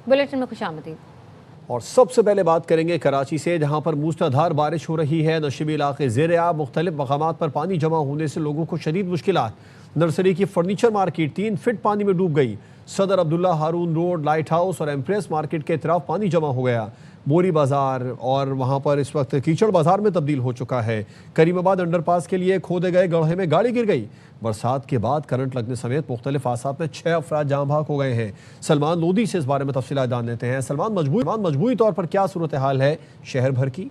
Bulletin में खुशामदीद। और सबसे पहले बात करेंगे कराची से, जहां पर मूसलाधार बारिश हो रही है। नशीबी इलाके ज़ेर आब, मुख्तलिफ मकामात पर पानी जमा होने से लोगों को शदीद मुश्किलात। नर्सरी की फर्नीचर मार्केट 3 फीट पानी में डूब गई। सदर अब्दुल्ला हारून रोड, लाइट हाउस और एम्प्रेस मार्केट के इतराफ पानी जमा हो गया। बोरी बाजार और वहां पर इस वक्त कीचड़ बाजार में तब्दील हो चुका है। करीमाबाद अंडरपास के लिए खोदे गए गड्ढे में गाड़ी गिर गई। बरसात के बाद करंट लगने समेत मुख्तलिफ हादसात में 6 अफराद जाँ भाग हो गए हैं। सलमान लोधी से इस बारे में तफसीलात जान लेते हैं। सलमान, मजबूरी तौर पर क्या सूरत हाल है शहर भर की?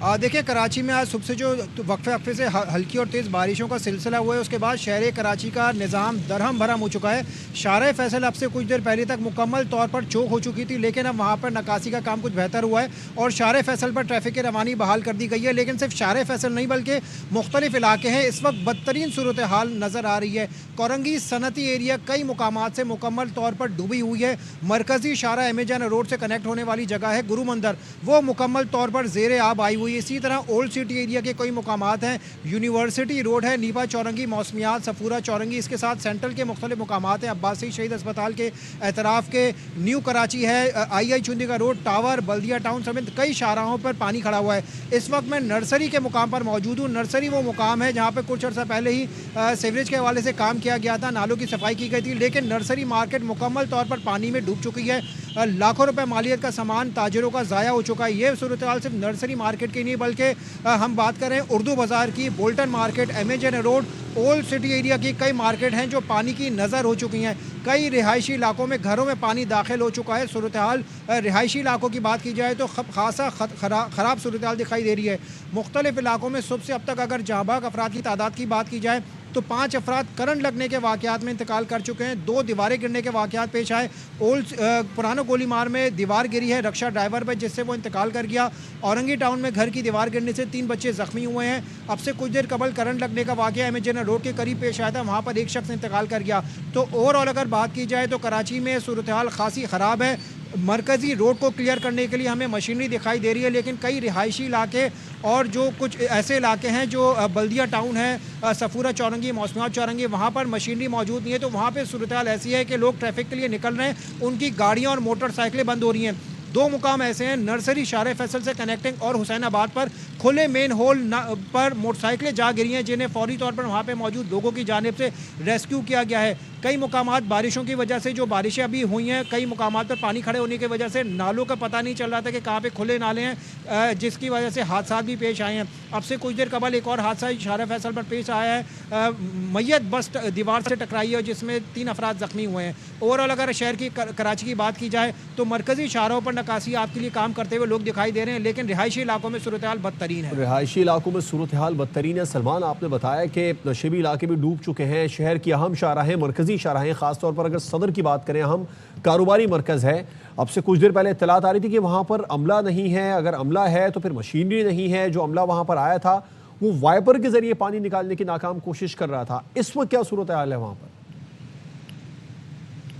देखिए, कराची में आज सुबह से जो वक्फे से हल्की और तेज़ बारिशों का सिलसिला हुआ है, उसके बाद शहर कराची का निज़ाम दरहम भरम हो चुका है। शारा फैसल अब से कुछ देर पहले तक मुकम्मल तौर पर चौक हो चुकी थी, लेकिन अब वहाँ पर नकासी का काम कुछ बेहतर हुआ है और शारा फैसल पर ट्रैफिक की रवानी बहाल कर दी गई है। लेकिन सिर्फ शारा फैसल नहीं बल्कि मुख्तलिफ इलाके हैं इस वक्त बदतरीन सूरत हाल नज़र आ रही है। कोरंगी सनती एरिया कई मुकामात से मुकम्मल तौर पर डूबी हुई है। मरकज़ी शारा एमेजन रोड से कनेक्ट होने वाली जगह है गुरु मंदिर, वो मुकम्मल तौर पर ज़ेर आब आई हुई। इसी तरह ओल्ड सिटी एरिया के कई मुकामात हैं। यूनिवर्सिटी रोड है, नीपा चौरंगी, मौसमियात, सफूरा चौरंगी, इसके साथ सेंट्रल के मुख्तलिफ मुकामात हैं। अब्बासी शहीद अस्पताल के एतराफ़ के न्यू कराची है, आई चुंदी का रोड, टावर, बल्दिया टाउन समेत कई शाहराहों पर पानी खड़ा हुआ है। इस वक्त मैं नर्सरी के मुकाम पर मौजूद हूँ। नर्सरी वो मुकाम है जहाँ पर कुछ अर्सा पहले ही सीवरेज के हवाले से काम किया गया था, नालों की सफाई की गई थी, लेकिन नर्सरी मार्केट मुकम्मल तौर पर पानी में डूब चुकी है। लाखों रुपए मालियत का सामान ताजरों का ज़ाया हो चुका है। ये सूरत हाल सिर्फ नर्सरी मार्केट की नहीं बल्कि हम बात करें उर्दू बाज़ार की, Bolton market, Amazon road, old city area की कई मार्केट हैं जो पानी की नज़र हो चुकी हैं। कई रिहायशी इलाकों में घरों में पानी दाखिल हो चुका है। सूरत हाल रिहायशी इलाकों की बात की जाए तो खासा ख़राब सूरत हाल दिखाई दे रही है। मुख्तलिफ इलाकों में सुबह से अब तक अगर जाँबाग अफराद की तादाद की बात की जाए तो 5 अफराद करंट लगने के वाक़यात में इंतकाल कर चुके हैं। 2 दीवारें गिरने के वाक़यात पेश आए। पुराना गोलीमार में दीवार गिरी है रक्षा ड्राइवर पर, जिससे वो इंतकाल कर गया। औरंगी टाउन में घर की दीवार गिरने से 3 बच्चे ज़ख्मी हुए हैं। अब से कुछ देर कबल करंट लगने का वाक़या एमेजन रोड के करीब पेश आया था, वहाँ पर एक शख्स इंतकाल कर गया। तो ओवरऑल अगर बात की जाए तो कराची में सूरत हाल खासी ख़राब है। मरकज़ी रोड को क्लियर करने के लिए हमें मशीनरी दिखाई दे रही है, लेकिन कई रिहायशी इलाके और जो कुछ ऐसे इलाके हैं जो बल्दिया टाउन है, सफूरा चौरंगी, मौसमियात चौरंगी, वहाँ पर मशीनरी मौजूद नहीं है। तो वहाँ पे सूरत हाल ऐसी है कि लोग ट्रैफिक के लिए निकल रहे हैं, उनकी गाड़ियाँ और मोटरसाइकिलें बंद हो रही हैं। 2 मुकाम ऐसे हैं, नर्सरी शारा फैसल से कनेक्टिंग और हुसैनाबाद पर खुले मेन होल पर मोटरसाइकिलें जा गिरी हैं, जिन्हें फौरी तौर पर वहाँ पे मौजूद लोगों की जानिब से रेस्क्यू किया गया है। कई मुकामात बारिशों की वजह से, जो बारिशें अभी हुई हैं, कई मुकामात पर पानी खड़े होने की वजह से नालों का पता नहीं चल रहा था कि कहाँ पे खुले नाले हैं, जिसकी वजह से हादसा भी पेश आए हैं। अब से कुछ देर कबल एक और हादसा शारा फैसल पर पेश आया है। मैयत बस दीवार से टकराई है जिसमें 3 अफराद ज़ख्मी हुए हैं। ओवरऑल अगर शहर की कराची की बात की जाए तो मरकज़ी शाहराहों पर नकासी आपके लिए काम करते हुए लोग दिखाई दे रहे हैं, लेकिन रिहायशी इलाकों में सूरत हाल बदतरीन है। रिहायशी इलाकों में सूरत हाल बदतरीन है। सलमान, आपने बताया कि नशीबी इलाके भी डूब चुके हैं। शहर की अहम शाहराहें, मरकज़ी शाहराहें, ख़ासतौर पर अगर सदर की बात करें, अहम कारोबारी मरकज़ है। अब से कुछ देर पहले इत्तलात आ रही थी कि वहाँ पर अमला नहीं है। अगर अमला है तो फिर मशीनरी नहीं है। जो अमला वहाँ पर आया था वो वाइपर के जरिए पानी निकालने की नाकाम कोशिश कर रहा था। इस वक्त क्या सूरत हाल है वहाँ पर?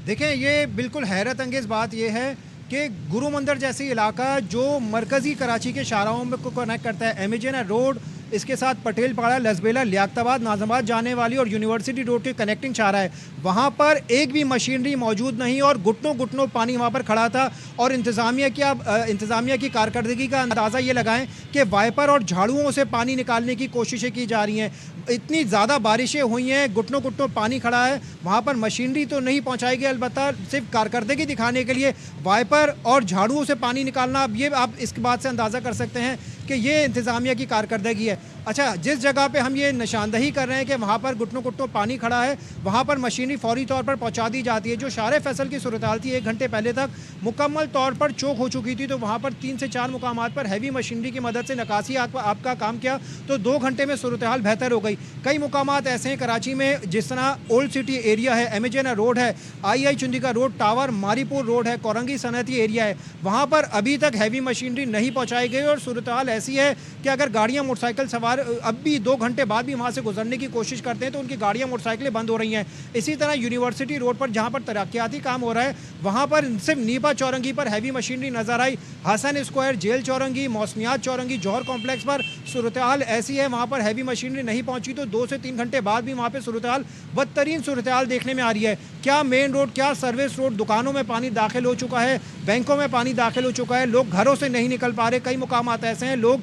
देखें, ये बिल्कुल हैरत अंगेज़ बात यह है कि गुरु मंदिर जैसी इलाका जो मरकज़ी कराची के शाहराहों में को कनेक्ट करता है, एमेजन रोड, इसके साथ पटेल पाड़ा, लसबेला, लियाकताबाद, नाज़माबाद जाने वाली और यूनिवर्सिटी रोड के कनेक्टिंग शाहरा है, वहाँ पर एक भी मशीनरी मौजूद नहीं और घुटनों घुटनों पानी वहाँ पर खड़ा था। और इंतज़ामिया की कारकर्दगी का अंदाज़ा ये लगाएं कि वाइपर और झाड़ुओं से पानी निकालने की कोशिशें की जा रही हैं। इतनी ज़्यादा बारिशें हुई हैं, घुटनों घुटनों पानी खड़ा है, वहाँ पर मशीनरी तो नहीं पहुँचाई गई, अलबत्ता सिर्फ कारकर्दगी दिखाने के लिए वाइपर और झाड़ुओं से पानी निकालना, अब ये आप इस बात से अंदाज़ा कर सकते हैं कि ये इंतज़ामिया की कारकर्दगी है। अच्छा, जिस जगह पे हम ये निशानदही कर रहे हैं कि वहाँ पर घुटनों घुटनों पानी खड़ा है, वहाँ पर मशीनरी फौरी तौर पर पहुँचा दी जाती है। जो शारा फैसल की सूरत हाल थी 1 घंटे पहले तक मुकम्मल तौर पर चौक हो चुकी थी, तो वहाँ पर 3 से 4 मुकामात पर हैवी मशीनरी की मदद से नकासी आपका काम किया तो 2 घंटे में सूरत हाल बेहतर हो गई। कई मुकामात ऐसे हैं कराची में, जिस तरह ओल्ड सिटी एरिया है, एमेजन रोड है, आई चुंदी का रोड, टावर, मारीपुर रोड है, कोरंगी सनती एरिया है, वहाँ पर अभी तक हैवी मशीनरी नहीं पहुँचाई गई और सूरत हाल ऐसी है कि अगर गाड़ियाँ मोटरसाइकिल सवार अब भी 2 घंटे बाद भी वहाँ से गुजरने की कोशिश करते हैं तो उनकी गाड़ियाँ मोटरसाइकिलें बंद हो रही हैं। इसी तरह यूनिवर्सिटी रोड पर जहाँ पर तरक्याती काम हो रहा है वहाँ पर सिर्फ नीपा चौरंगी पर हैवी मशीनरी नजर आई। हसन स्क्वायर, जेल चौरंगी, मौसमियात चौरंगी, जौहर कॉम्प्लेक्स पर सूरत हाल ऐसी है, वहाँ पर हैवी मशीनरी नहीं पहुँची तो 2 से 3 घंटे बाद भी वहाँ पर सूरत हाल बदतरीन सूरत हाल देखने में आ रही है। क्या मेन रोड, क्या सर्विस रोड, दुकानों में पानी दाखिल हो चुका है, बैंकों में पानी दाखिल हो चुका है, लोग घरों से नहीं निकल पा रहे। कई मुकामात ऐसे हैं लोग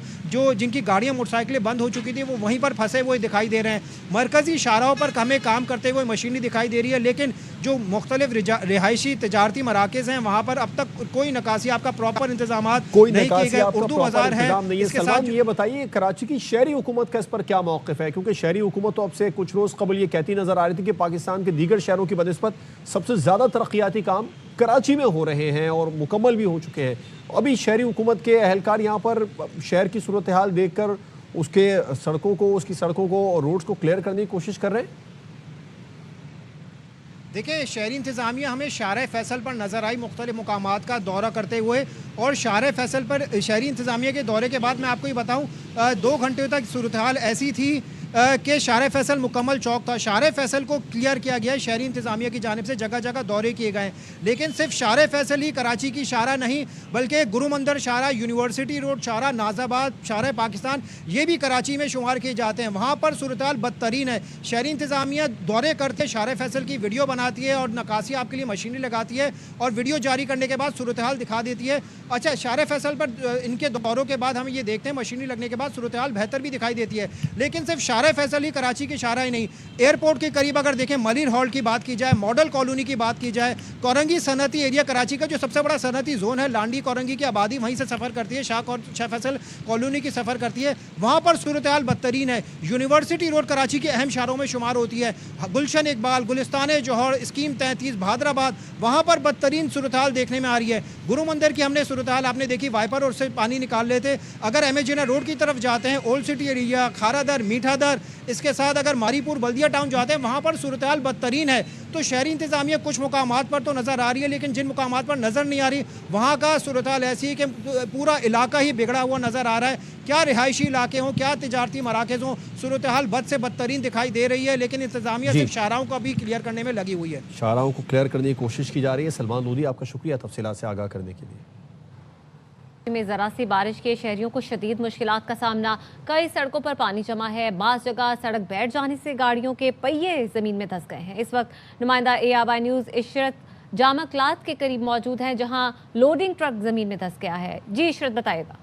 जिनकी गाड़ियां मोटरसाइकिलें बंद हो चुकी थी वो वहीं पर फंसे हुए दिखाई दे रहे हैं। मरकजी शाहराहों पर हमें काम करते हुए मशीनरी दिखाई दे रही है, लेकिन जो मुख्तलिफ रिहायशी तजारती मराकज़ हैं वहाँ पर अब तक कोई नकासी आपका प्रॉपर इंतजाम नहीं किए गए। उर्दू बाजार है। सलमान, ये बताइए कराची की शहरी हुकूमत का इस पर क्या मौक़िफ़ है, क्योंकि शहरी हुकूमत तो अब से कुछ रोज़ कबल ये कहती नजर आ रही थी कि पाकिस्तान के दीगर शहरों की बनिस्बत सबसे ज़्यादा तरक्याती काम कराची में हो रहे हैं और मुकम्मल भी हो चुके हैं। अभी शहरी हुकूमत के अहलकार यहाँ पर शहर की सूरत हाल देख कर उसकी सड़कों को और रोड्स को क्लियर करने की कोशिश कर रहे हैं। देखिए, शहरी इंतज़ामिया हमें शाहराह फैसल पर नज़र आई मुख्तलिफ मुकामात का दौरा करते हुए, और शाहराह फैसल पर शहरी इंतज़ामिया के दौरे के बाद मैं आपको ये बताऊँ 2 घंटे तक सूरत हाल ऐसी थी कि शाहराह फैसल मुकम्मल चौक था। शाहराह फैसल को क्लियर किया गया, शहरी इंतज़ामिया की जानिब से जगह जगह दौरे किए गए, लेकिन सिर्फ शाहराह फैसल ही कराची की शाहराह नहीं बल्कि गुरुमंदिर शाहराह, यूनिवर्सिटी रोड शाहराह, नाज़ाबाद, शाहराह पाकिस्तान, ये भी कराची में शुमार किए जाते हैं। वहाँ पर सूरत हाल बदतरीन है। शहरी इंतज़ामिया दौरे करते शाहराह फैसल की वीडियो बनाती है और नक्कासी आपके लिए मशीनरी लगाती है और वीडियो जारी करने के बाद सूरत हाल दिखा देती है। अच्छा, शाहराह फैसल पर इनके दौरों के बाद हम ये देखते हैं मशीनरी लगने के बाद सूरत हाल बेहतर भी दिखाई देती है, लेकिन सिर्फ शाहराह फैसल ही कराची की शाहराह ही नहीं, एयरपोर्ट के करीब अगर देखें मलिर हॉल की बात की जाए, मॉडल कॉलोनी की बात की जाए, कोरंगी सनती एरिया कराची का जो सबसे बड़ा सनती जोन है, लांडी कोरंगी की आबादी वहीं से सफ़र करती है, शाह फैसल कॉलोनी की सफ़र करती है, वहाँ पर सूरत हाल बदतरीन है। यूनिवर्सिटी रोड कराची के अहम शहरों में शुमार होती है। गुलशन इकबाल, गुलिस्तान जौहर, स्कीम 33, भादराबाद, वहाँ पर बदतरीन सूरत हाल देखने में आ रही है। गुरु मंदिर की हमने सूरत हाल आपने देखी, वाइपर और से पानी निकाल लेते। अगर एमेजिना रोड की तरफ जाते हैं, old city area, Kharadar, Mithadar, इसके साथ अगर मारीपुर बल्दिया टाउन जाते हैं वहाँ पर सूरत हाल बदतरीन है। तो शहरी इंतज़ामिया कुछ मुकामात पर तो नज़र आ रही है, लेकिन जिन मुकामात पर नज़र नहीं आ रही वहाँ का सूरत हाल ऐसी है कि पूरा इलाका ही बिगड़ा हुआ नज़र आ रहा है। क्या रिहायशी इलाके हों, क्या तिजारती मराकज़ हों, सूरत हाल बद से बदतरीन दिखाई दे रही है, लेकिन इंतज़ामिया सिर्फ शाहराहों को भी क्लियर करने में लगी हुई है। शाहराहों को क्लियर करने की कोशिश की जा रही है। सलमान लोधी, आपका शुक्रिया तफसीलात से आगाह करने के लिए। में ज़रा सी बारिश के शहरियों को शदीद मुश्किलात का सामना। कई सड़कों पर पानी जमा है, बाज़ जगह सड़क बैठ जाने से गाड़ियों के पहिए ज़मीन में धंस गए हैं। इस वक्त नुमाइंदा ARY न्यूज़ इशरत जामा क्लात के करीब मौजूद हैं, जहां लोडिंग ट्रक ज़मीन में धंस गया है। जी इशरत, बताइएगा।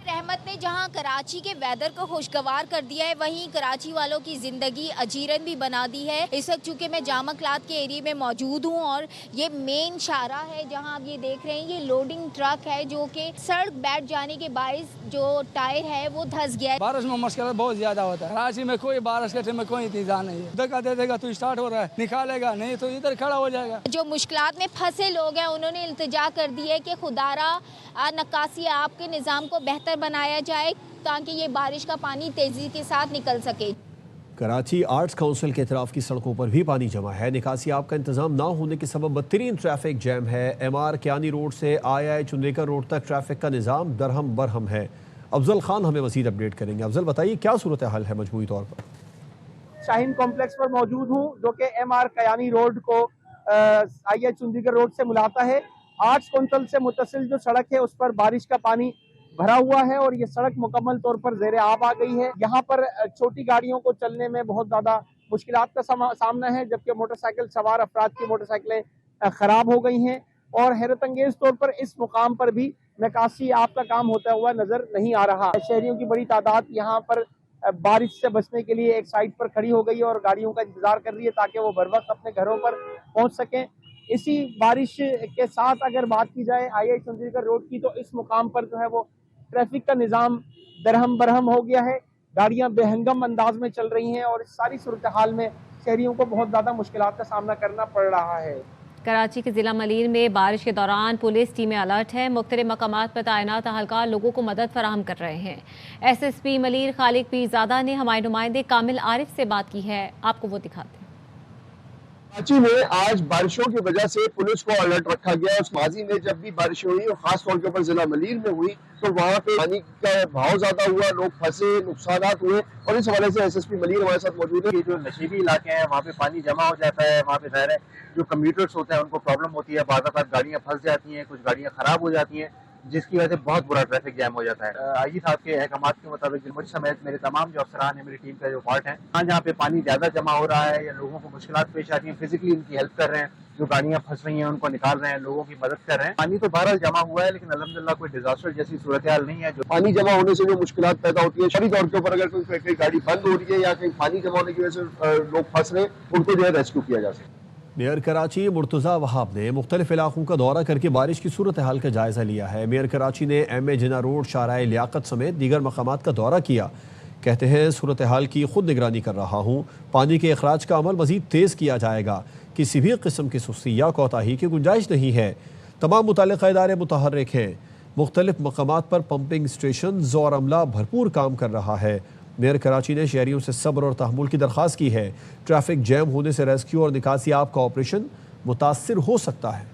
रहमत ने जहां कराची के वेदर को खुशगवार कर दिया है, वहीं कराची वालों की ज़िंदगी अजीरन भी बना दी है। इस वक्त चूँकि मैं जामा क्लात के एरिया में मौजूद हूं और ये मेन शाहराह है जहां आप ये देख रहे हैं, ये लोडिंग ट्रक है जो कि सड़क बैठ जाने के बायस जो टायर है वो धंस गया है। बारिश में मुश्किल बहुत ज़्यादा होता है। कराची में कोई बारिश के टाइम में कोई इंतजाम नहीं है। धक्का दे देगा तो स्टार्ट हो रहा है, निकालेगा नहीं तो इधर खड़ा हो जाएगा। जो मुश्किलात में फंसे लोग हैं उन्होंने इल्तिजा कर दी है कि खुदारा नक्कासी आपके निज़ाम को बेहतर बनाया जाए ताकि ये बारिश का पानी तेजी के साथ निकल सके। कराची आर्ट्स काउंसिल के अतराफ की सड़कों पर भी पानी जमा है। निकासी आप का इंतजाम ना होने के सबब बदतरीन ट्रैफिक जैम है। MR कियानी रोड से II चुंदेकर रोड तक ट्रैफिक का निज़ाम दरहम बरहम है। अफजल खान हमें मज़ीद अपडेट करेंगे। अफजल, बताइए क्या सूरत हाल है मजमूई तौर पर? शाहीन कॉम्प्लेक्स पर मौजूद हूँ जो कि MR कियानी रोड को II चुंदेकर रोड से मिलाता है। आर्ट्स काउंसिल से मुत्तसिल जो सड़क है उस पर बारिश का पानी भरा हुआ है और ये सड़क मुकम्मल तौर पर ज़ेरे आब आ गई है। यहाँ पर छोटी गाड़ियों को चलने में बहुत ज़्यादा मुश्किलात का सामना है, जबकि मोटरसाइकिल सवार अफराद की मोटरसाइकिलें ख़राब हो गई हैं और हैरत अंगेज तौर पर इस मुकाम पर भी निकासी आप का काम होता हुआ नज़र नहीं आ रहा। शहरियों की बड़ी तादाद यहाँ पर बारिश से बचने के लिए एक साइड पर खड़ी हो गई और गाड़ियों का इंतजार कर रही है ताकि वो बर वक्त अपने घरों पर पहुँच सकें। इसी बारिश के साथ अगर बात की जाए II चुंदेकर रोड की, तो इस मुकाम पर जो है वो ट्रैफिक का निज़ाम दरहम बरहम हो गया है। गाड़ियां बेहंगम अंदाज में चल रही हैं और इस सारी सूरत हाल में शहरियों को बहुत ज़्यादा मुश्किलात का सामना करना पड़ रहा है। कराची के ज़िला मलीर में बारिश के दौरान पुलिस टीमें अलर्ट है। मुख्तलिफ मकामात पर तैनात अहलकार लोगों को मदद फराहम कर रहे हैं। SSP मलीर खालिक पीरज़ादा ने हमारे नुमाइंदे कामिल आरिफ से बात की है, आपको वो दिखाते हैं। कराची में आज बारिशों की वजह से पुलिस को अलर्ट रखा गया। उस माजी में जब भी बारिश हुई और खास तौर के ऊपर जिला मलीर में हुई तो वहाँ पे पानी का बहाव ज्यादा हुआ, लोग फंसे, नुकसानात हुए और इस हवाले से एसएसपी मलीर हमारे साथ मौजूद है। जो नशीबी इलाके हैं वहाँ पे पानी जमा हो जाता है, वहाँ पे ज़ाहिर है जो कम्यूटर्स होते हैं उनको प्रॉब्लम होती है, बाज़ गाड़ियाँ फंस जाती हैं, कुछ गाड़ियाँ खराब हो जाती हैं, जिसकी वजह से बहुत बुरा ट्रैफिक जैम हो जाता है। आईजी साहब के अहकाम के मुताबिक मुझ समेत मेरे तमाम जो अफसरान हैं, मेरी टीम का जो पार्ट है, जहाँ पे पानी ज़्यादा जमा हो रहा है या लोगों को मुश्किलात पेश आती हैं, फिजिकली उनकी हेल्प कर रहे हैं, जो गाड़ियाँ फंस रही हैं उनको निकाल रहे हैं, लोगों की मदद कर रहे हैं। पानी तो बहरहाल जमा हुआ है लेकिन अल्हम्दुलिल्लाह कोई डिजास्टर जैसी सूरत हाल नहीं है। जो पानी जमा होने से जो मुश्किलात पैदा होती है, शहरी तौर के ऊपर अगर कोई गाड़ी बंद हो रही है या कहीं पानी जमा होने की वजह से लोग फंस रहे हैं, उनको जो है रेस्क्यू किया जा सकता है। मेयर कराची मुर्तज़ा वहाब ने मुख्तलिफ इलाकों का दौरा करके बारिश की सूरत हाल का जायज़ा लिया है। मेयर कराची ने एम ए जिना रोड, शाहराह लियाकत समेत दीगर मकामात का दौरा किया। कहते हैं सूरत हाल की खुद निगरानी कर रहा हूँ, पानी के अखराज का अमल मज़ीद तेज़ किया जाएगा, किसी भी किस्म की सुस्ती या कोताही की गुंजाइश नहीं है। तमाम मुतल्लिक़ा इदारे मुतहर्रिक हैं, मुख्तलिफ मकामात पर पंपिंग स्टेशन और अमला भरपूर काम कर रहा है। मेयर कराची ने शहरियों से सब्र और तहम्मुल की दरख्वास्त की है। ट्रैफिक जैम होने से रेस्क्यू और निकासी आप का ऑपरेशन मुतासिर हो सकता है।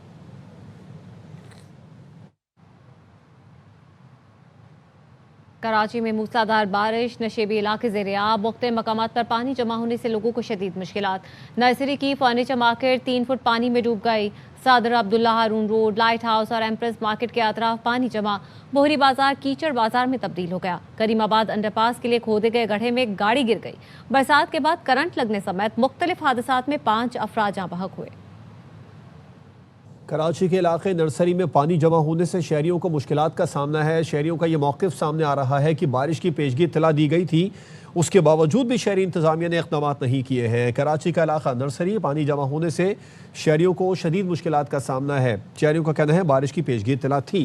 कराची में मूसलाधार बारिश, नशेबी इलाके ज़ेर-ए-आब, मुख्तलिफ मकामात पर पानी जमा होने से लोगों को शदीद मुश्किलात। नर्सरी की फर्नीचर मार्केट 3 फुट पानी में डूब गई। सदर अब्दुल्ला हारून रोड, लाइट हाउस और एम्प्रेस मार्केट के अतराफ पानी जमा। बोहरी बाजार कीचड़ बाजार में तब्दील हो गया। करीमाबाद अंडरपास के लिए खोदे गए गड्ढे में गाड़ी गिर गई। बरसात के बाद करंट लगने समेत मुख्तलिफ हादसात में 5 अफराद जाँ बहक हुए। कराची के इलाके नर्सरी में पानी जमा होने से शहरियों को मुश्किलात का सामना है। शहरियों का ये मौक़िफ़ सामने आ रहा है कि बारिश की पेशगी इत्तला दी गई थी, उसके बावजूद भी शहरी इंतज़ामिया ने इक़दाम नहीं किए हैं। कराची का इलाका नर्सरी, पानी जमा होने से शहरियों को शदीद मुश्किलात का सामना है। शहरियों का कहना है बारिश की पेशगी इत्तला थी।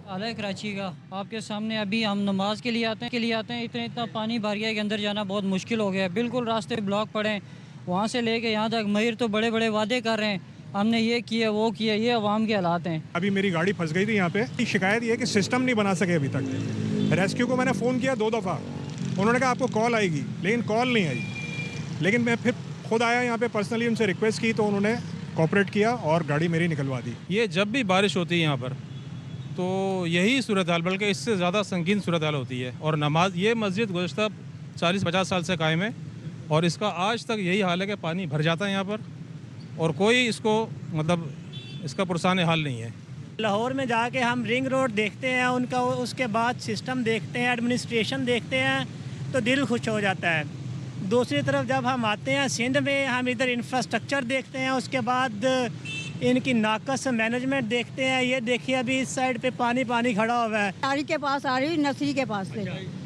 हाल है कराची का आपके सामने, अभी हम नमाज के लिए आते हैं, इतना पानी भर गया कि अंदर जाना बहुत मुश्किल हो गया है। बिल्कुल रास्ते ब्लॉक पड़े हैं, वहाँ से लेके यहाँ तक। महीर तो बड़े बड़े वादे कर रहे हैं, हमने ये किया वो किया, ये अवाम के हालात हैं। अभी मेरी गाड़ी फंस गई थी यहाँ पे। शिकायत ये है कि सिस्टम नहीं बना सके अभी तक। रेस्क्यू को मैंने फ़ोन किया 2 दफ़ा, उन्होंने कहा आपको कॉल आएगी, लेकिन कॉल नहीं आई। लेकिन मैं फिर खुद आया यहाँ पे, पर्सनली उनसे रिक्वेस्ट की तो उन्होंने कोऑपरेट किया और गाड़ी मेरी निकलवा दी। ये जब भी बारिश होती है यहाँ पर तो यही सूरत हाल, बल्कि इससे ज़्यादा संगीन सूरत हाल होती है। और नमाज, ये मस्जिद गुज़श्ता 40-50 साल से कायम है और इसका आज तक यही हाल है कि पानी भर जाता है यहाँ पर और कोई इसको मतलब इसका पुरसान हाल नहीं है। लाहौर में जाके हम रिंग रोड देखते हैं उनका, उसके बाद सिस्टम देखते हैं, एडमिनिस्ट्रेशन देखते हैं तो दिल खुश हो जाता है। दूसरी तरफ जब हम आते हैं सिंध में, हम इधर इंफ्रास्ट्रक्चर देखते हैं, उसके बाद इनकी नाकस मैनेजमेंट देखते हैं। ये देखिए अभी इस साइड पे पानी खड़ा हुआ है। तारी के पास आ रही, नर्सरी के पास से,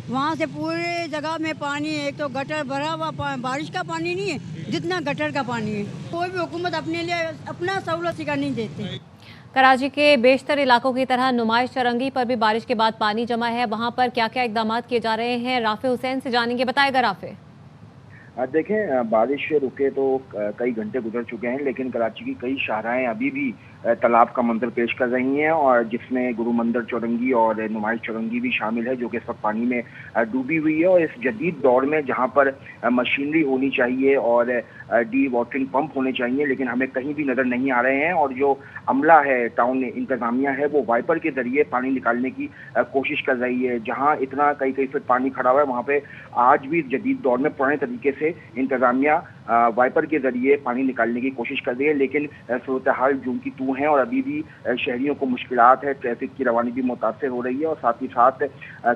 वहाँ से पूरे जगह में पानी है। एक तो गटर भरा हुआ, बारिश का पानी नहीं है जितना गटर का पानी है। कोई भी हुकूमत अपने लिए अपना सहूलत का नहीं देती। कराची के बेशतर इलाकों की तरह नुमाइश चरंगी पर भी बारिश के बाद पानी जमा है। वहाँ पर क्या क्या इकदाम किए जा रहे हैं, राफे हुसैन से जानेंगे। बताएगा राफे। देखें, बारिश रुके तो कई घंटे गुजर चुके हैं, लेकिन कराची की कई शाहराएं अभी भी तालाब का मंजर पेश कर रही हैं, और जिसमें गुरु मंदिर चौरंगी और नुमाइश चौरंगी भी शामिल है, जो कि इस वक्त पानी में डूबी हुई है। और इस जदीद दौर में जहां पर मशीनरी होनी चाहिए और डी वाटरिंग पंप होने चाहिए, लेकिन हमें कहीं भी नज़र नहीं आ रहे हैं। और जो अमला है, टाउन इंतजामिया है, वो वाइपर के जरिए पानी निकालने की कोशिश कर रही है। जहाँ इतना कई फीट पानी खड़ा हुआ है, वहाँ पे आज भी जदीद दौर में पुराने तरीके से इंतजामिया वाइपर के जरिए पानी निकालने की कोशिश कर रही है, लेकिन सूरत हाल जूं की तू है और अभी भी शहरियों को मुश्किलात है। ट्रैफिक की रवानी भी मुतासर हो रही है और साथ ही साथ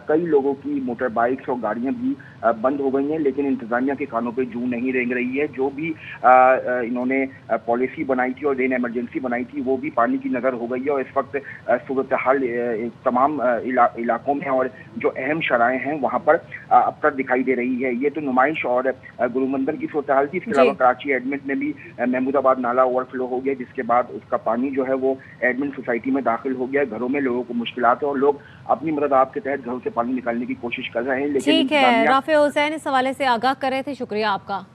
कई लोगों की मोटर बाइक्स और गाड़ियां भी बंद हो गई हैं, लेकिन इंतजामिया के कानों पे जूं नहीं रेंग रही है। जो भी इन्होंने पॉलिसी बनाई थी और रेन इमरजेंसी बनाई थी, वो भी पानी की नज़र हो गई है। और इस वक्त सूरत हाल तमाम इलाकों में और जो अहम शराएं हैं वहाँ पर अब तक दिखाई दे रही है। ये तो नुमाइश और गुरु मंदिर की सूरत हाल थी। इसके अलावा कराची एडमिट में भी महमूदाबाद नाला ओवरफ्लो हो गया, जिसके बाद उसका पानी जो है वो एडमिट सोसाइटी में दाखिल हो गया। घरों में लोगों को मुश्किलात है और लोग अपनी मदद आपके तहत घरों से पानी निकालने की कोशिश कर रहे हैं। लेकिन ठीक है, राफे हुसैन इस हवाले से आगाह कर रहे थे, शुक्रिया आपका।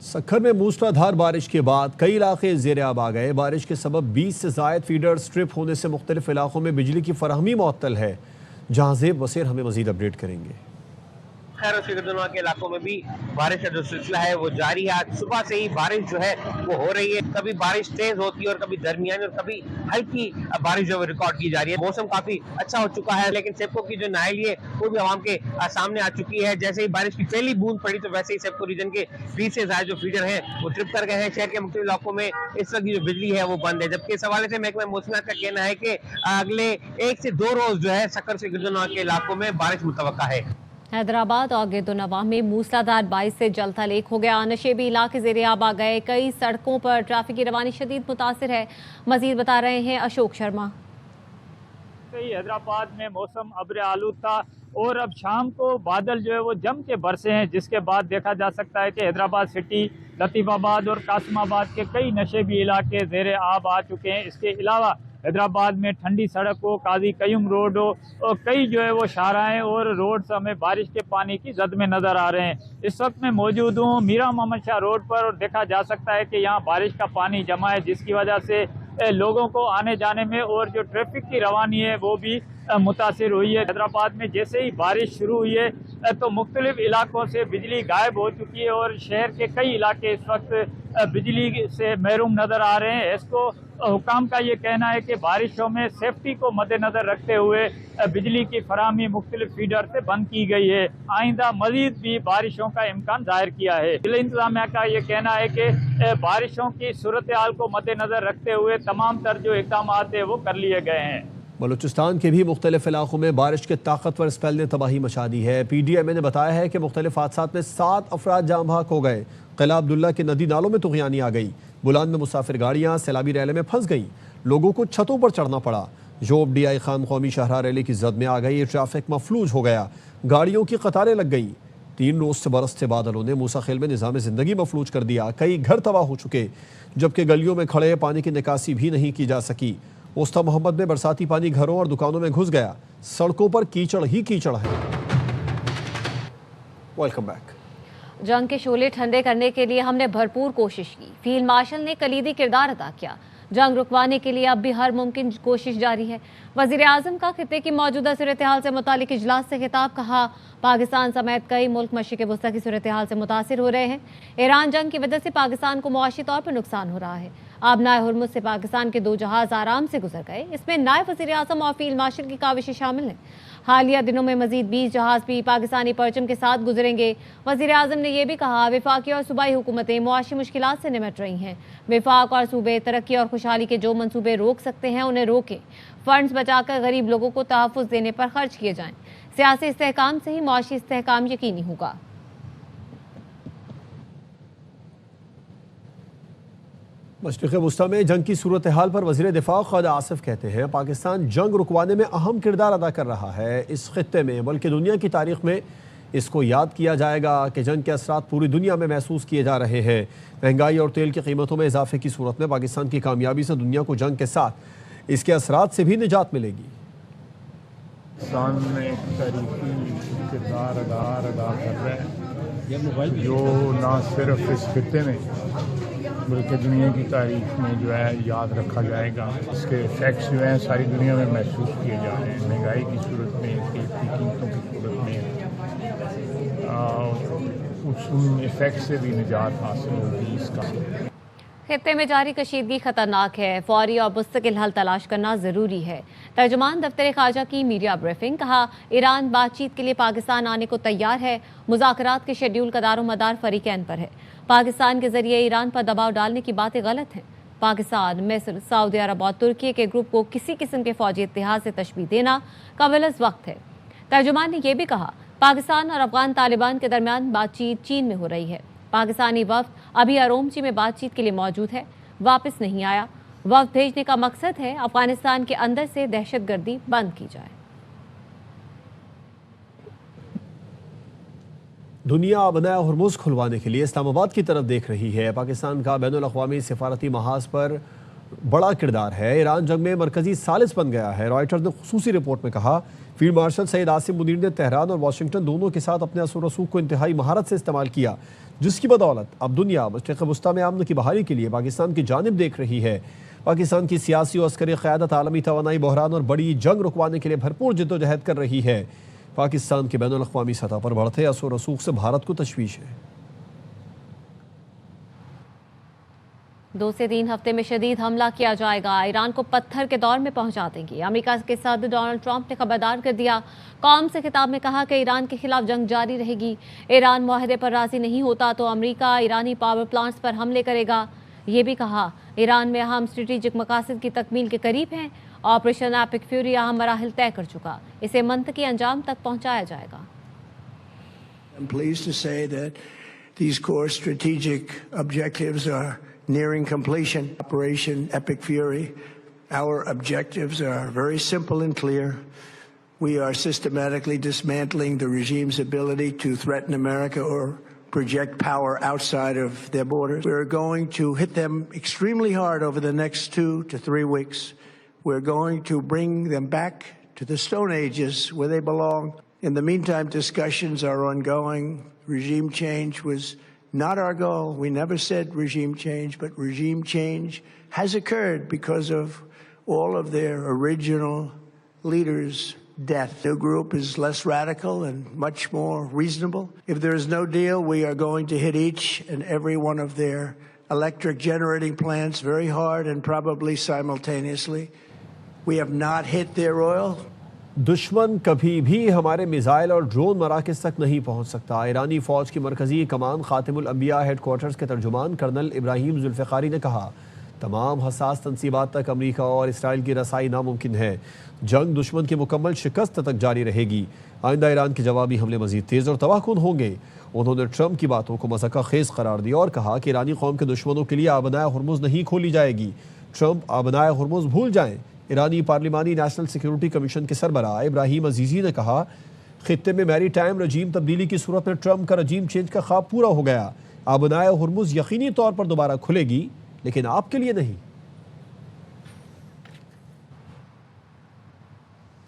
सक्खर में मूसलाधार बारिश के बाद कई इलाके ज़ेर-ए-आब आ गए। बारिश के सबब 20 से ज़ायद फीडर स्ट्रिप होने से मुख्तलिफ इलाकों में बिजली की फराहमी मुअत्तल है। जहां ज़ेब वसीर हमें मज़ीद अपडेट करेंगे। खैर उसके गर्दनवा के इलाकों में भी बारिश का जो सिलसिला है वो जारी है। आज सुबह से ही बारिश जो है वो हो रही है, कभी बारिश तेज होती है और कभी दरमियानी और कभी हल्की बारिश जो है रिकॉर्ड की जा रही है। मौसम काफी अच्छा हो चुका है, लेकिन सेप्को की जो नाइल है वो भी आवाम के सामने आ चुकी है। जैसे ही बारिश की पहली बूंद पड़ी तो वैसे ही सेप्को रीजन के 20 से ज्यादा जो फीडर है वो ट्रिप कर गए हैं। शहर के मुख्तलिफ इलाकों में इस वक्त जो बिजली है वो बंद है, जबकि इस हवाले से महकमा मौसमियात का कहना है कि अगले 1 से 2 रोज जो है सक्कर से गिरदनवा के इलाकों में बारिश मुतवक्का है। हैदराबाद और गिरदोनवा में मूसलाधार बारिश से जलथल हो गया। नशेबी इलाके ज़ेरे आब आ गए। कई सड़कों पर ट्रैफिक की रवानी शदीद मुतासिर है। मजीद बता रहे हैं अशोक शर्मा। हैदराबाद में मौसम अब्र आलूद था और अब शाम को बादल जो है वो जम के बरसे हैं, जिसके बाद देखा जा सकता है कि हैदराबाद सिटी, लतीफ़ाबाद और कासिमाबाद के कई नशेबी इलाके ज़ेरे आब आ चुके हैं। इसके अलावा हैदराबाद में ठंडी सड़क हो, काजी कयूम रोड हो और कई जो है वो शाहराएँ और रोड्स हमें बारिश के पानी की जद में नज़र आ रहे हैं। इस वक्त मैं मौजूद हूँ मीरा मोहम्मद शाह रोड पर और देखा जा सकता है कि यहाँ बारिश का पानी जमा है, जिसकी वजह से लोगों को आने जाने में और जो ट्रैफिक की रवानी है वो भी मुतासिर हुई है। हैदराबाद में जैसे ही बारिश शुरू हुई है तो मुख्तलिफ इलाकों से बिजली गायब हो चुकी है और शहर के कई इलाके इस वक्त बिजली से महरूम नज़र आ रहे हैं। इसको हुकाम का ये कहना है कि बारिशों में सेफ्टी को मद्देनज़र रखते हुए बिजली की फराहमी मुख्तलिफ फीडर से बंद की गई है। आइंदा मजीद भी बारिशों का इम्कान जाहिर किया है। जिला इंतजामिया का ये कहना है कि बारिशों की सूरत हाल को मद्देनज़र रखते हुए तमाम तर जो इक़दाम है वो कर लिए गए हैं। बलूचिस्तान के भी मुख्तलिफ इलाकों में बारिश के ताकतवर स्पेल ने तबाही मचा दी है। PDMA ने बताया है कि मुख्तलिफ हादसात में 7 अफराद जाँ बहक हो गए। किला अब्दुल्ला के नदी नालों में तुग़यानी आ गई। बुलान में मुसाफिर गाड़ियाँ सैलाबी रैले में फंस गईं। लोगों को छतों पर चढ़ना पड़ा। जोब DI खान कौमी शाहरा रैली की जद में आ गई। ट्रैफिक मफलूज हो गया, गाड़ियों की कतारें लग गईं। 3 रोज से बरसते बादलों ने मूसा खेल में निज़ाम ज़िंदगी मफलूज कर दिया। कई घर तबाह हो चुके, जबकि गलियों में खड़े पानी की निकासी भी नहीं की जा सकी। उस्ता मोहम्मद में बरसाती पानी घरों और दुकानों में घुस गया। सड़कों पर कीचड़ ही कीचड़ है। Welcome back. जंग के शोले ठंडे करने के लिए हमने भरपूर कोशिश की। फील्ड मार्शल ने कलीदी किरदार अदा किया। जंग रुकवाने के लिए अब भी हर मुमकिन कोशिश जारी है। वज़ीर आज़म का खित्ते की मौजूदा सूरत हाल से मुतालिक इजलास से खिताब। कहा, पाकिस्तान समेत कई मुल्क मशरिक़ वस्ता की सूरत हाल से मुतासिर हो रहे हैं। ईरान जंग की वजह से पाकिस्तान को मुआशी तौर पर नुकसान हो रहा है। आबनाए हुर्मुज़ से पाकिस्तान के 2 जहाज़ आराम से गुजर गए। इसमें नायब वज़ीर आज़म और फील्ड मार्शल की काविशें शामिल हैं। हालिया दिनों में मजीद 20 जहाज़ भी पाकिस्तानी परचम के साथ गुजरेंगे। वज़ीर आज़म ने यह भी कहा, विफाकी और सूबाई हुकूमतें मुआशी मुश्किलात से निमट रही हैं। विफाक और सूबे तरक्की और खुशहाली के जो मंसूबे रोक सकते हैं उन्हें रोकें। फंड्स बचाकर गरीब लोगों को तहफ़्फ़ुज़ देने पर खर्च किए जाएं। सियासी इस्तेहकाम से ही मुआशी इस्तेहकाम यकीनी होगा। मशरिक़ वस्ता में जंग की सूरत हाल पर वज़ीर दिफ़ा ख्वाजा आसिफ कहते हैं, पाकिस्तान जंग रुकवाने में अहम किरदार अदा कर रहा है। इस खित्ते में बल्कि दुनिया की तारीख में इसको याद किया जाएगा कि जंग के असरात पूरी दुनिया में महसूस किए जा रहे हैं। महंगाई और तेल की कीमतों में इजाफे की सूरत में पाकिस्तान की कामयाबी से दुनिया को जंग के साथ इसके असरात से भी निजात मिलेगी। पाकिस्तान में तारीखी किरदार अदा कर रहे हैं, जो ना सिर्फ इस खित्ते में बल्कि दुनिया की तारीख में जो है याद रखा जाएगा। इसके इफेक्ट्स जो हैं सारी दुनिया में महसूस किए जा रहे हैं। महंगाई की सूरत में, तेल की कीमतों की सूरत में उन इफेक्ट से भी निजात हासिल होगी। इसका खित्ते में जारी कशीदगी खतरनाक है। फौरी और मुस्तकिल हल तलाश करना ज़रूरी है। तर्जुमान दफ्तर ख़ारजा की मीडिया ब्रीफिंग। कहा, ईरान बातचीत के लिए पाकिस्तान आने को तैयार है। मुज़ाकरात के शेड्यूल का दारोमदार फरीकैन पर है। पाकिस्तान के जरिए ईरान पर दबाव डालने की बातें गलत हैं। पाकिस्तान, मिस्र, सऊदी अरब और तुर्की के ग्रुप को किसी किस्म के फौजी इत्तेहाद से तशबीह देना काबिल वक्त है। तर्जुमान ने यह भी कहा, पाकिस्तान और अफगान तालिबान के दरमियान बातचीत चीन में हो रही है। पाकिस्तानी वफ्द अभी अरोमची में बातचीत के लिए मौजूद है, वापस नहीं आया। वफ्द भेजने का मकसद है अफगानिस्तान के अंदर से दहशतगर्दी बंद की जाए। दुनिया आबनाए हुर्मुज़ खुलवाने के लिए इस्लामाबाद की तरफ देख रही है। पाकिस्तान का बैनुल अक़वामी सिफारती महाज पर बड़ा किरदार है। ईरान जंग में मरकजी सालिस बन गया है। रॉयटर्स ने खुसूसी रिपोर्ट में कहा, फील्ड मार्शल सैयद आसिम मुनीर ने तेहरान और वाशिंगटन दोनों के साथ अपने असर रसूख को इंतहाई महारत से इस्तेमाल किया, जिसकी बदौलत अब दुनिया मशरिक़ वस्ता में अमन की बहाली के लिए पाकिस्तान की जानिब देख रही है। पाकिस्तान की सियासी और अस्करी क़यादत आलमी तवानाई बहरान और बड़ी जंग रुकवाने के लिए भरपूर जद्दोजहद कर रही है। पाकिस्तान की बैनुल अक़वामी सतह पर बढ़ते असर रसूख से भारत को तशवीश है। 2 से 3 हफ्ते में शदीद हमला किया जाएगा, ईरान को पत्थर के दौर में पहुंचा देंगे। अमेरिका के सदर डोनाल्ड ट्रंप ने खबरदार कर दिया। कौम से खिताब में कहा कि ईरान के खिलाफ जंग जारी रहेगी। ईरान मुआहदे पर राजी नहीं होता तो अमेरिका ईरानी पावर प्लांट्स पर हमले करेगा। ये भी कहा ईरान में अहम स्ट्रेटेजिक मकासद की तकमील के करीब हैं। ऑपरेशन एपिक फ्यूरी अहम मराहिल तय कर चुका, इसे मंतकी अंजाम तक पहुंचाया जाएगा। I'm pleased to say that these core strategic objectives are nearing completion. Operation Epic Fury. Our objectives are very simple and clear. We are systematically dismantling the regime's ability to threaten America or project power outside of their borders. We're going to hit them extremely hard over the next 2 to 3 weeks. We're going to bring them back to the Stone Ages where they belong. In the meantime, discussions are ongoing. Regime change was not our goal. We never said regime change, but regime change has occurred because of all of their original leaders' death. The group is less radical and much more reasonable. If there is no deal, we are going to hit each and every one of their electric generating plants very hard and probably simultaneously. We have not hit their oil. दुश्मन कभी भी हमारे missile और drone मराकज़ तक नहीं पहुंच सकता। ईरानी फ़ौज की मरकज़ी कमान ख़ातिमुल अंबिया हेडक्वार्टर्स के तर्जुमान कर्नल इब्राहिम जुल्फ़िकारी ने कहा, तमाम हसास तनसीबात तक अमेरिका और इसराइल की रसाई नामुमकिन है। जंग दुश्मन की मुकम्मल शिकस्त तक जारी रहेगी। आइंदा ईरान के जवाबी हमले मज़ीद तेज़ और तबाहकुन होंगे। उन्होंने ट्रंप की बातों को मज़ाक़ खेज़ करार दिया और कहा कि ईरानी कौम के दुश्मनों के लिए आबनाए हुर्मुज़ नहीं खोली जाएगी। ट्रंप आबनाए हुर्मुज़ भूल जाएं। ईरानी पार्लिमानी नेशनल सिक्योरिटी कमीशन के सरबराह इब्राहिम अजीज़ी ने कहा, खित्ते में मैरी टाइम रजीम तब्दीली की सूरत में ट्रंप का रजीम चेंज का ख्वाब पूरा हो गया। आबनाए हुर्मुज़ यकीनी तौर पर दोबारा खुलेगी, लेकिन आपके लिए नहीं।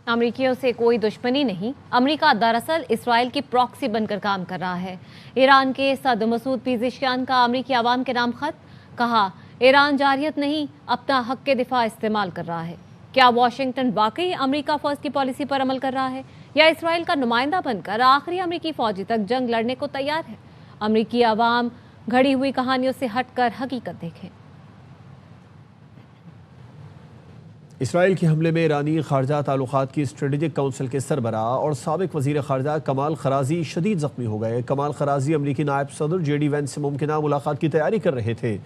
अमरीकियों से कोई दुश्मनी नहीं, अमरीका दरअसल इसराइल की प्रॉक्सी बनकर काम कर रहा है। ईरान के सदर मसूद पेज़ेश्कियान का अमरीकी आवाम के नाम खत, कहा ईरान जारियत नहीं अपना हक के दिफा इस्तेमाल कर रहा है। क्या वाशिंगटन वाकई अमेरिका फर्स्ट की पॉलिसी पर अमल कर रहा है या इसराइल का नुमाइंदा बनकर आखिरी अमेरिकी फौजी तक जंग लड़ने को तैयार है? अमेरिकी आवाम घड़ी हुई कहानियों से हटकर हकीकत देखें। इसराइल के हमले में ईरानी खारजा ताल्लुकात की स्ट्रेटेजिक काउंसिल के सरबराह और साबिक वज़ीर खारजा कमाल खराजी शदीद ज़ख्मी हो गए। कमाल खराजी अमेरिकी नायब सदर JD वैंस से मुमकिना मुलाकात की तैयारी कर रहे थे।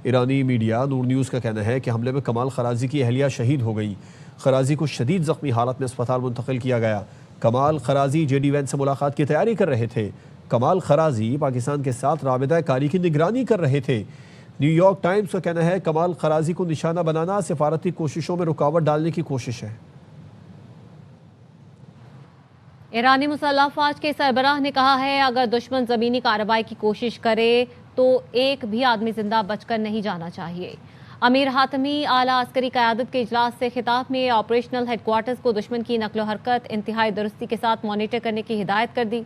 ईरानी मीडिया नूर न्यूज़ का कहना है कि हमले में कमाल खराजी की अहलिया शहीद हो गई। खराजी को शदीद ज़ख्मी हालत में अस्पताल मुंतकिल किया गया। कमाल खराजी JD वैंस से मुलाकात की तैयारी कर रहे थे। कमाल खराजी पाकिस्तान के साथ राबिता कारी की निगरानी कर रहे थे। न्यूयॉर्क टाइम्स का कहना है कमाल खराजी को निशाना बनाना सिफारती कोशिशों में रुकावट डालने की कोशिश है। ईरानी मुसल्लह अफ़वाज के सरबराह ने कहा है, अगर दुश्मन ज़मीनी कार्रवाई की कोशिश करे तो एक भी आदमी जिंदा बचकर नहीं जाना चाहिए। अमीर हातमी आला अस्करी क़यादत के इजलास से खिताब में ऑपरेशनल हेडक्वार्टर्स को दुश्मन की नकलो हरकत इंतहाई दुरुस्ती के साथ मॉनिटर करने की हिदायत कर दी।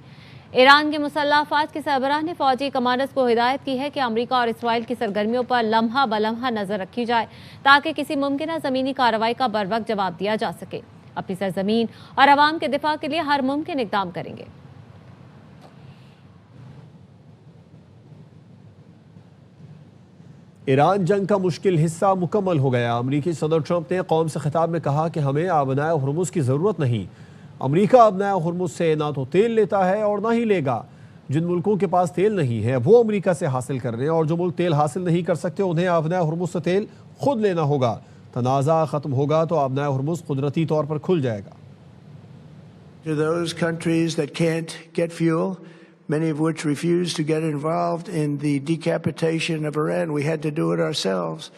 ईरान के मुसल्लह अफ़वाज के सरबराह ने फौजी कमांडर्स को हिदायत की है कि अमेरिका और इसराइल की सरगर्मियों पर लम्हा बलम्हा नज़र रखी जाए ताकि किसी मुमकिन ज़मीनी कार्रवाई का बरवक्त जवाब दिया जा सके। अपनी सरजमीन और अवाम के दिफा के लिए हर मुमकिन इक़दाम करेंगे। ईरान जंग का मुश्किल हिस्सा मुकम्मल हो गया। अमरीकी सदर ट्रंप ने कौम से खिताब में कहा कि हमें आबनाए हुर्मुज़ की ज़रूरत नहीं। अमरीका आबनाए हुर्मुज़ से ना तो तेल लेता है और ना ही लेगा। जिन मुल्कों के पास तेल नहीं है वो अमरीका से हासिल कर रहे हैं और जो मुल्क तेल हासिल नहीं कर सकते उन्हें आबनाए हुर्मुज़ से तेल खुद लेना होगा। तनाज़ा ख़त्म होगा तो आबनाए हुर्मुज़ कुदरती तौर पर खुल जाएगा। To those countries that can't get fuel, many of which refused to get involved in the decapitation of Iran. We had to do it ourselves.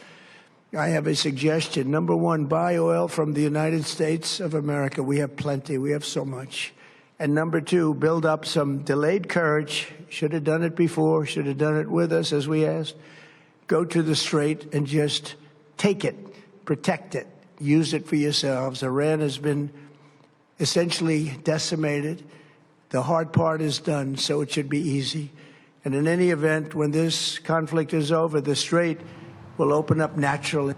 I have a suggestion. Number one, buy oil from the United States of America. We have plenty. We have so much. And number two, build up some delayed courage. Should have done it before. Should have done it with us, as we asked. Go to the Strait and just take it. Protect it. Use it for yourselves. Iran has been essentially decimated. The hard part is done, so it should be easy. And in any event, when this conflict is over, the Strait will open up naturally.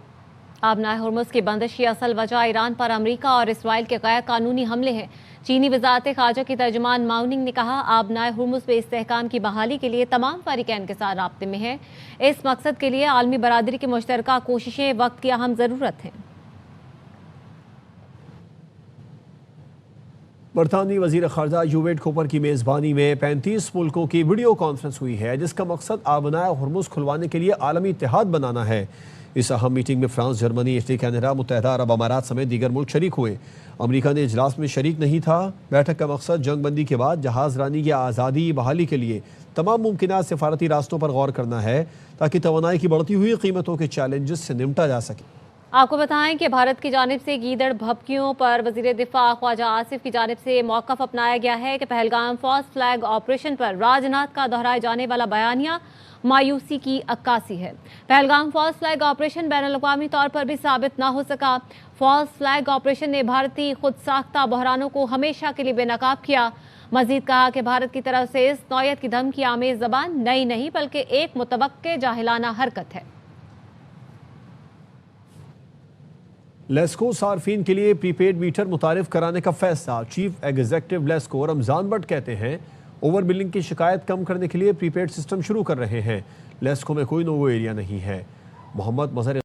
आबनाए Hormuz की बंदिश की असल वजह Iran पर America और Israel के गैर कानूनी हमले हैं। चीनी वजारत खारजा की तर्जुमान माउनिंग ने कहा, आबनाए हुर्मुज़ में इस्तेहकाम की बहाली के लिए तमाम फ़रीक़ैन के साथ राब्ते में है। इस मकसद के लिए आलमी बरादरी की मुश्तरका कोशिशें वक्त की अहम ज़रूरत है। बरतानवी वज़ीर ख़ारजा यूवेट कोपर की मेज़बानी में 35 मुल्कों की वीडियो कॉन्फ्रेंस हुई है, जिसका मकसद आबनाए हुर्मुज़ खुलवाने के लिए आलमी इत्तेहाद बनाना है। इस अहम मीटिंग में फ्रांस, जर्मनी, इटली, कनाडा, मुत्तहदा अरब अमारात समेत दीगर मुल्क शरीक हुए। अमरीका ने इजलास में शरीक नहीं था। बैठक का मकसद जंगबंदी के बाद जहाज़ रानी की आज़ादी बहाली के लिए तमाम मुमकिन सिफारती रास्तों पर गौर करना है, ताकि तवानाई की बढ़ती हुई कीमतों के चैलेंजेस से निपटा जा सके। आपको बताएं कि भारत की जानिब से गीदड़ भभकियों पर वज़ीर दिफा ख्वाजा आसिफ की जानिब से मौक़िफ़ अपनाया गया है कि पहलगाम फॉल्स फ्लैग ऑपरेशन पर राजनाथ का दोहराए जाने वाला बयानिया मायूसी की अक्कासी है। पहलगाम फॉल्स फ्लैग ऑपरेशन बैनुल-अक़वामी तौर पर भी साबित ना हो सका। फॉल्स फ्लैग ऑपरेशन ने भारतीय खुद साख्ता बहरानों को हमेशा के लिए बेनकाब किया। मजीद कहा कि भारत की तरफ से इस नौयत की धमकी आमेज ज़बान नई नहीं बल्कि एक मुतवक्के जाहिलाना हरकत है। लेस्को सार्फिन के लिए प्रीपेड मीटर मुतारिफ कराने का फैसला। चीफ एग्जीक्यूटिव लेस्को रमजान भट्ट कहते हैं, ओवर बिलिंग की शिकायत कम करने के लिए प्रीपेड सिस्टम शुरू कर रहे हैं। लेस्को में कोई नोगो एरिया नहीं है। मोहम्मद मजहर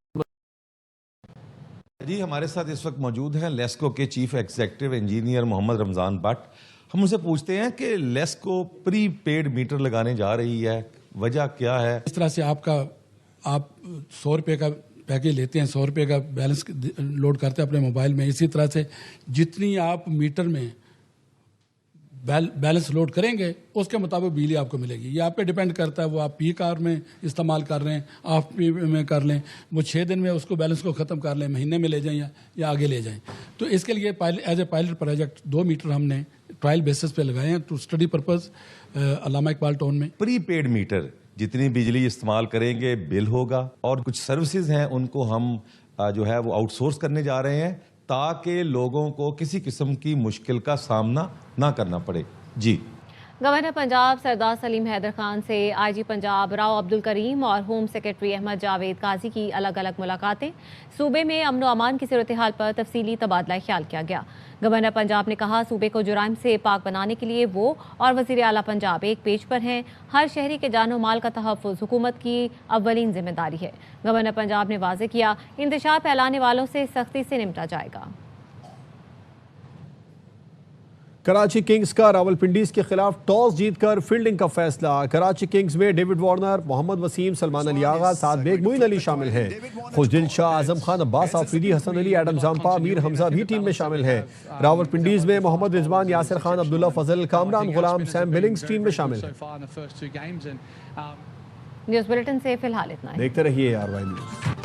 जी हमारे साथ इस वक्त मौजूद हैं लेस्को के chief executive engineer Mohammad Ramzan Bhatt. हम उनसे पूछते हैं कि लेस्को प्री पेड मीटर लगाने जा रही है, वजह क्या है? इस तरह से आप 100 रुपये का पैकेज लेते हैं, 100 रुपये का बैलेंस लोड करते हैं अपने मोबाइल में। इसी तरह से जितनी आप मीटर में बैलेंस लोड करेंगे उसके मुताबिक बिजली आपको मिलेगी। ये आप पे डिपेंड करता है, वो आप पी कार में इस्तेमाल कर रहे हैं, ऑफ पी में कर लें, वो 6 दिन में उसको बैलेंस को ख़त्म कर लें, महीने में ले जाएं या आगे ले जाएं। तो इसके लिए as a pilot project 2 meter हमने ट्रायल बेसिस पे लगाए हैं to study purpose Allama Iqbal town में। प्री पेड मीटर जितनी बिजली इस्तेमाल करेंगे बिल होगा, और कुछ सर्विसेज हैं उनको हम जो है वो आउटसोर्स करने जा रहे हैं ताकि लोगों को किसी किस्म की मुश्किल का सामना ना करना पड़े। जी गवर्नर पंजाब सरदार सलीम हैदर खान से आईजी पंजाब राव अब्दुल करीम और होम सेक्रेटरी अहमद जावेद काजी की अलग अलग मुलाकातें। सूबे में अमन व अमान की सूरत हाल पर तफसीली तबादला ख्याल किया गया। गवर्नर पंजाब ने कहा, सूबे को जुराइम से पाक बनाने के लिए वो और वज़ीर आला पंजाब एक पेज पर हैं। हर शहरी के जानो माल का तहफ़्फ़ुज़ हुकूमत की अव्वलीन जिम्मेदारी है। गवर्नर पंजाब ने वाज़ेह किया, इंतशार फैलाने वालों से सख्ती से निपटा जाएगा। कराची किंग्स का रावलपिंडीज के खिलाफ टॉस जीतकर फील्डिंग का फैसला। कराची किंग्स में डेविड वार्नर, मोहम्मद वसीम, सलमान अली आगा, साद बेग, मोइन अली शामिल हैं। खुशदिल शाह, आजम खान, अब्बास आफरीदी, हसन अली, एडम जाम्पा, मीर हमजा भी टीम में शामिल है। रावलपिंडीज में मोहम्मद रिजवान, यासिर खान, अब्दुल्ला फजल, कामरान गुलाम, सैम बिलिंग्स टीम में शामिल है। न्यूज़ बुलेटिन से फिलहाल इतना ही। देखते रहिए RY न्यूज़।